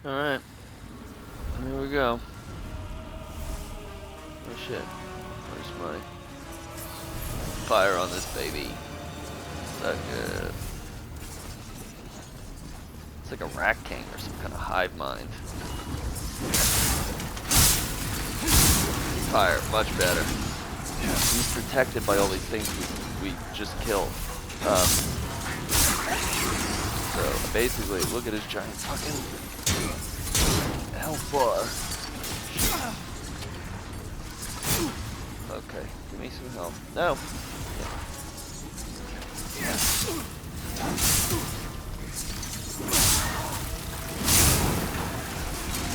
Alright. Here we go. Oh shit. Where's my fire on this baby? So good. It's like a rat king or some kind of hive mind. Fire, much better. He's protected by all these things we just killed. So basically, look at his giant fucking health bar. Okay, give me some help. No.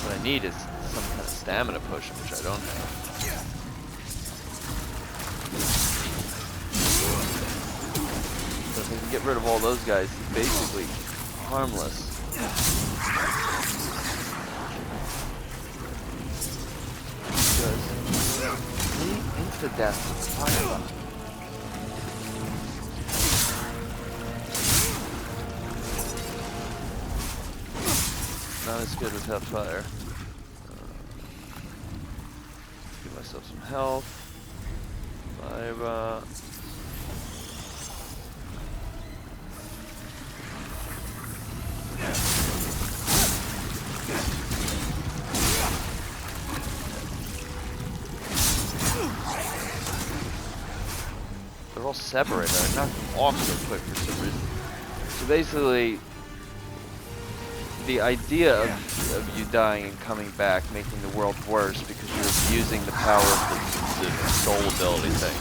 What I need is some kind of stamina potion, which I don't have. So if I can get rid of all those guys, he's basically harmless. Insta-death with fire. Not as good without fire. Give myself some health. Fire. They're all separated. I knocked them off so quick for some reason. So basically, the idea of you dying and coming back, making the world worse because you're abusing the power of the soul ability thing.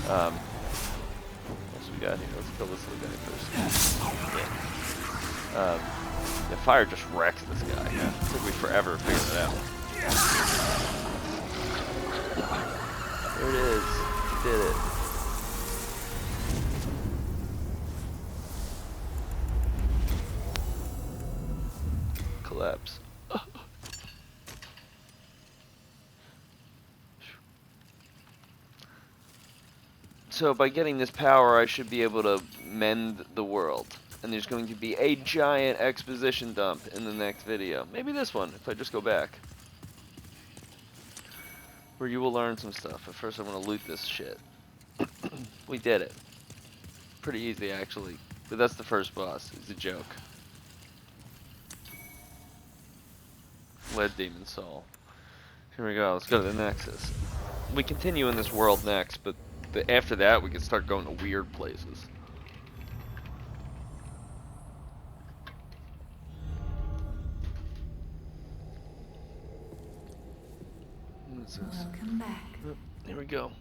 What else we got here? Let's kill this little guy first. Yeah. The fire just wrecks this guy. It took me forever to figure it out. There it is. We did it. Collapse. So by getting this power, I should be able to mend the world. And there's going to be a giant exposition dump in the next video. Maybe this one, if I just go back. Where you will learn some stuff. But first I want to loot this shit. We did it. Pretty easy, actually. But that's the first boss. It's a joke. Lead Demon Soul. Here we go. Let's go to the Nexus. We continue in this world next, but after that we can start going to weird places. What's this? Welcome back. Oh, here we go.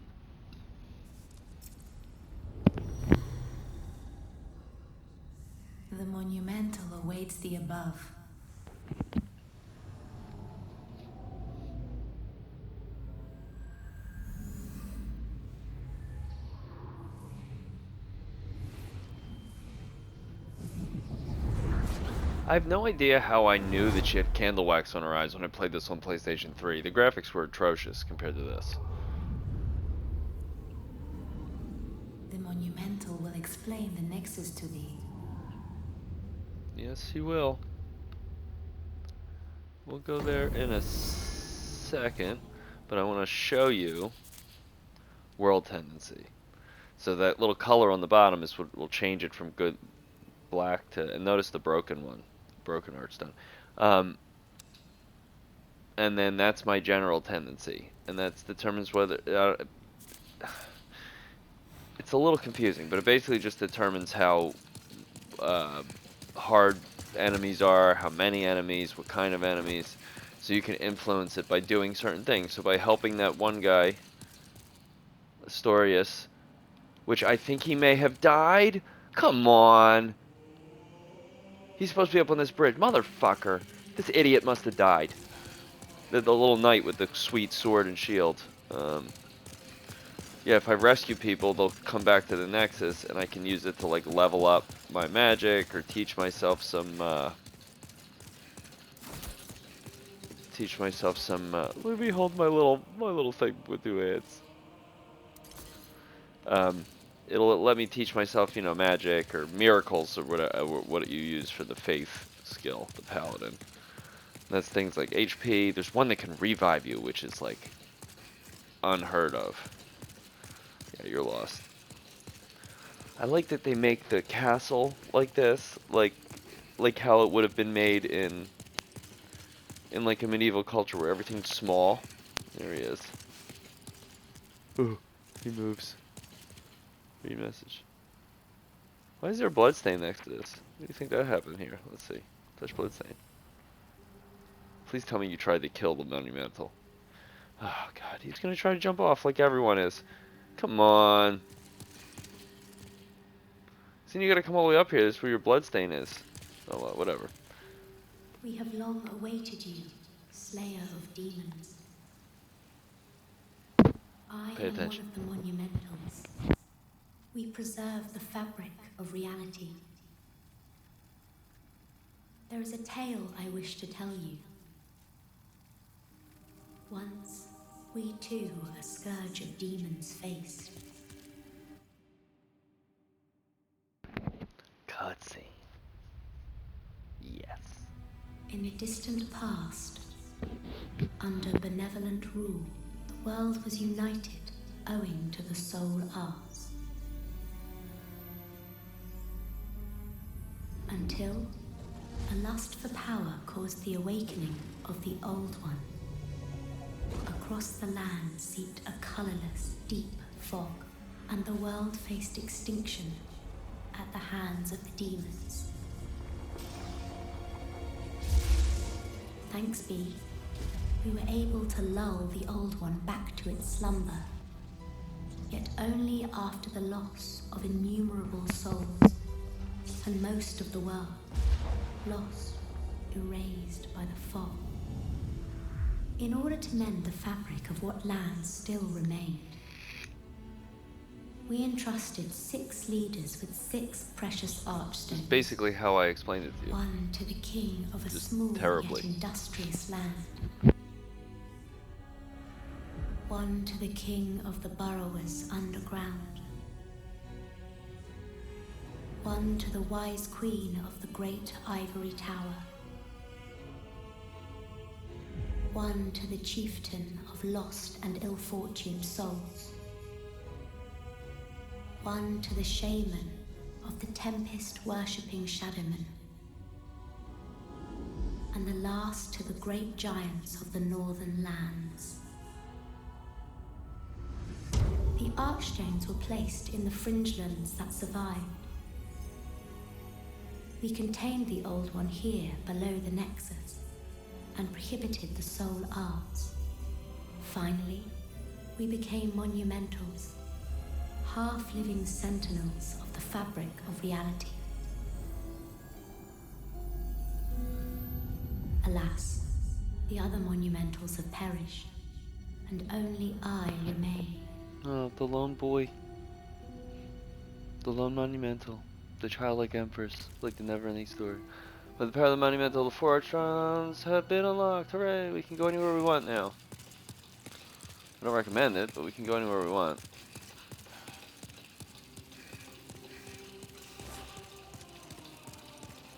The monumental awaits the above. I have no idea how I knew that she had candle wax on her eyes when I played this on PlayStation 3. The graphics were atrocious compared to this. The monumental will explain the nexus to thee. Yes, he will. We'll go there in a second, but I want to show you world tendency. So that little color on the bottom is what will change it from good black to, and notice the broken one, broken art stone. And then that's my general tendency, and that determines whether it's a little confusing, but it basically just determines how hard enemies are, how many enemies, what kind of enemies, so you can influence it by doing certain things. So by helping that one guy, Astorius, which I think he may have died. Come on. He's supposed to be up on this bridge. Motherfucker. This idiot must have died. The little knight with the sweet sword and shield. Yeah, if I rescue people, they'll come back to the Nexus, and I can use it to, like, level up my magic, or teach myself some, let me hold my little thing with two hands. It'll let me teach myself, you know, magic, or miracles, or what you use for the faith skill, the paladin. That's things like HP. There's one that can revive you, which is like unheard of. Yeah, you're lost. I like that they make the castle like this, like how it would have been made in like a medieval culture where everything's small. There he is. Ooh, he moves. Read message. Why is there a bloodstain next to this? What do you think that happened here? Let's see. Touch bloodstain. Please tell me you tried to kill the monumental. Oh god, he's gonna try to jump off like everyone is. Come on. See, you gotta come all the way up here. This is where your bloodstain is. Oh well, whatever. We have long awaited you, Slayer of Demons. I Pay am one attention. of the Monumentals. We preserve the fabric of reality. There is a tale I wish to tell you. Once, we too a scourge of demons faced. Cutscene. Yes. In the distant past, under benevolent rule, the world was united owing to the soul arts. Until a lust for power caused the awakening of the Old One. Across the land seeped a colorless, deep fog, and the world faced extinction at the hands of the demons. Thanks be, we were able to lull the Old One back to its slumber, yet only after the loss of innumerable souls, and most of the world lost, erased by the fog. In order to mend the fabric of what lands still remained, we entrusted 6 leaders with 6 precious archstones. Basically how I explained it to you. One to the king of a Just small terribly. yet industrious land. One to the king of the burrowers underground. One to the wise queen of the great ivory tower. One to the chieftain of lost and ill-fortuned souls. One to the shaman of the tempest-worshipping shadowmen. And the last to the great giants of the northern lands. The archstones were placed in the fringelands that survived. We contained the Old One here below the Nexus, and prohibited the soul arts. Finally, we became monumentals, half-living sentinels of the fabric of reality. Alas, the other monumentals have perished, and only I remain. Oh, the lone boy. The lone monumental. The childlike empress, like the never-ending story. With the power of the monumental, the 4 archons have been unlocked. Hooray! We can go anywhere we want now. I don't recommend it, but we can go anywhere we want.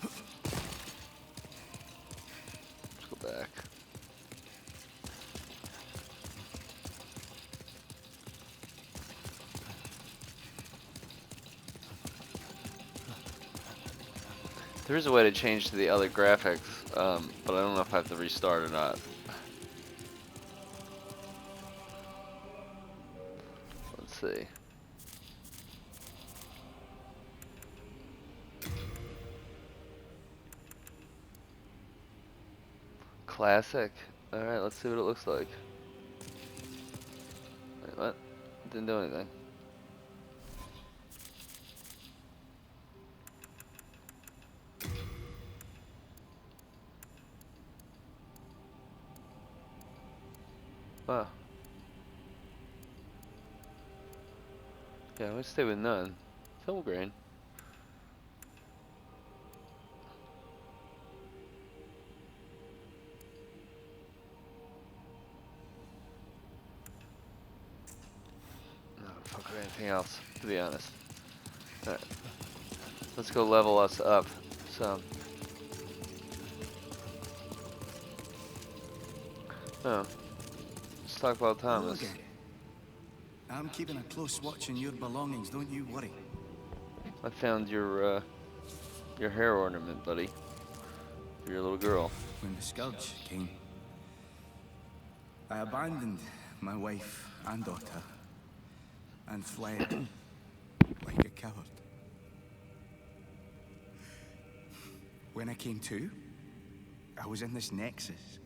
Let's go back. There is a way to change to the other graphics, but I don't know if I have to restart or not. Let's see. Classic. Alright, let's see what it looks like. Wait, what? Didn't do anything. Wow. Yeah, I'm gonna stay with none. Full grain. No, fuck with anything else, to be honest. Alright. Let's go level us up some. Oh, let's talk about Hello Thomas. again. I'm keeping a close watch on your belongings, don't you worry. I found your hair ornament, buddy, for your little girl. When the scourge came, I abandoned my wife and daughter and fled like a coward. When I came to, I was in this nexus.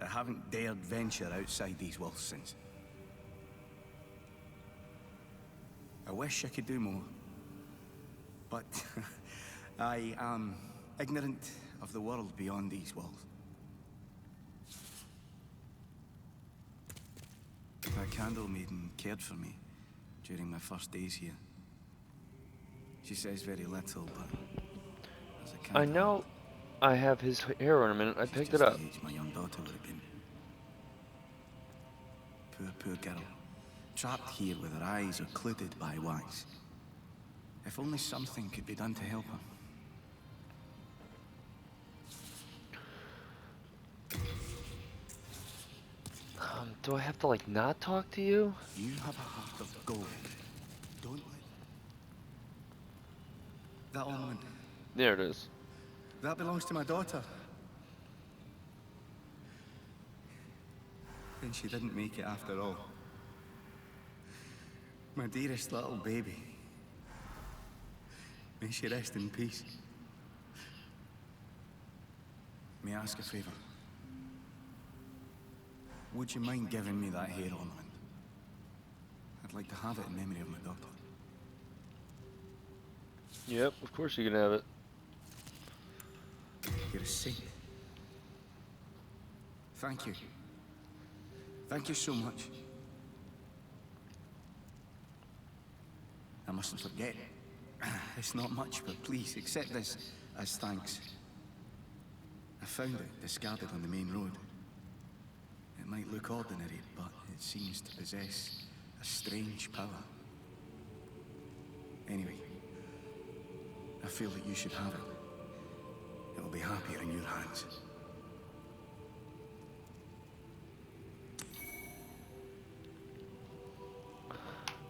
I haven't dared venture outside these walls since. I wish I could do more, but I am ignorant of the world beyond these walls. My candle maiden cared for me during my first days here. She says very little, but as I can't I know I have his hair ornament. I she's picked just it up. the age my young daughter would have been. Poor girl. Trapped here with her eyes occluded by wax. If only something could be done to help her. Do I have to like not talk to you? You have a heart of gold, don't you? That ornament, There it is. that belongs to my daughter. And she didn't make it after all. My dearest little baby. May she rest in peace. May I ask a favor? Would you mind giving me that hair ornament? I'd like to have it in memory of my daughter. Yep, of course you can have it. You're a saint. Thank you. Thank you so much. I mustn't forget. It's not much, but please accept this as thanks. I found it discarded on the main road. It might look ordinary, but it seems to possess a strange power. Anyway, I feel that you should have it. It will be happier in your hands.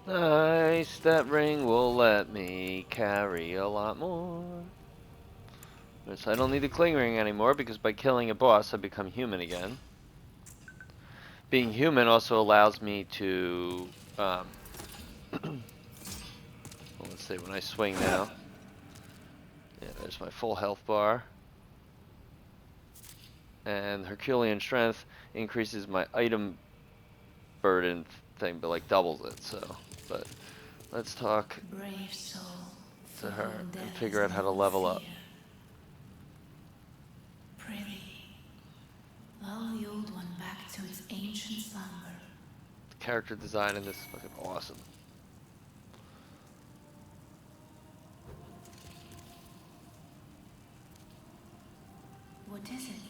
Nice, that ring will let me carry a lot more. So I don't need the cling ring anymore because by killing a boss I become human again. Being human also allows me to, well, let's see, when I swing now, yeah, there's my full health bar. And Herculean Strength increases my item burden thing, but like doubles it, so. But let's talk Brave soul, to her for whom and death figure is out how to no level up. fear. Prithee, lull the old one back to its ancient slumber. The character design in this is fucking awesome. What is it?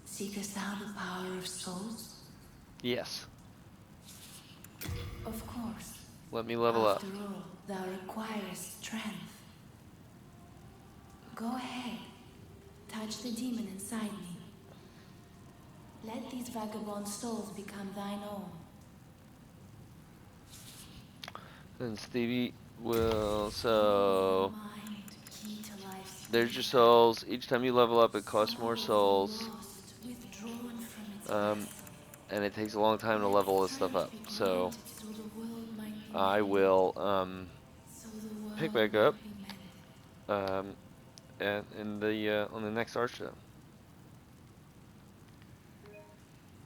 Seekest thou the power of souls? Yes, Of course. let me level up. After all, thou requirest strength. Go ahead. Touch the demon inside me. Let these vagabond souls become thine own. Then Stevie will, so Mind, key to life's there's your souls. Each time you level up it costs more souls. lost, withdrawn from its Um, vessel. and it takes a long time to level this stuff up. So So the world might be I mended. will So the pick world back up might be mended. and in the on the next art show.